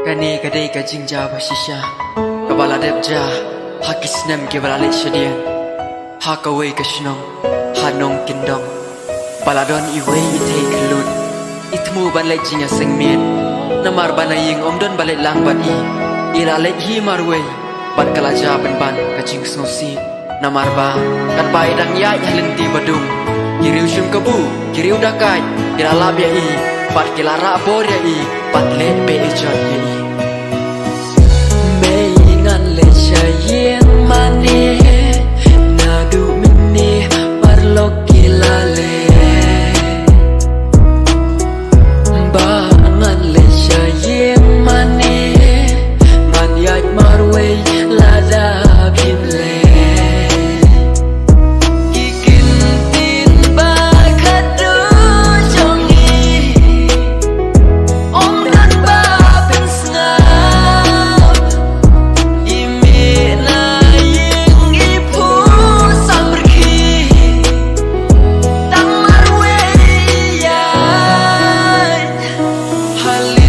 Kani kadai ka jingja basisha kabala debja hakisnem ke balale shadian hakawai ka shnong hanong kindong baladon iwe ite kelut itmu balai jinga sengmien namar banaying omdon balai lang ban i irale hi marwe ban kalaja ban ka jing snosi namar ba kan bai dang ya halenti badung kiriu shum kabu kiriu dakai iralab ya i pat kilara bor ya i pat le be ejot ya i ngan le chayeng mane nadu minne parlok kilale ba ngan le chayeng mane man yat marwe lada binle ikin tin ba khadu jongi om dan ba pensna Hal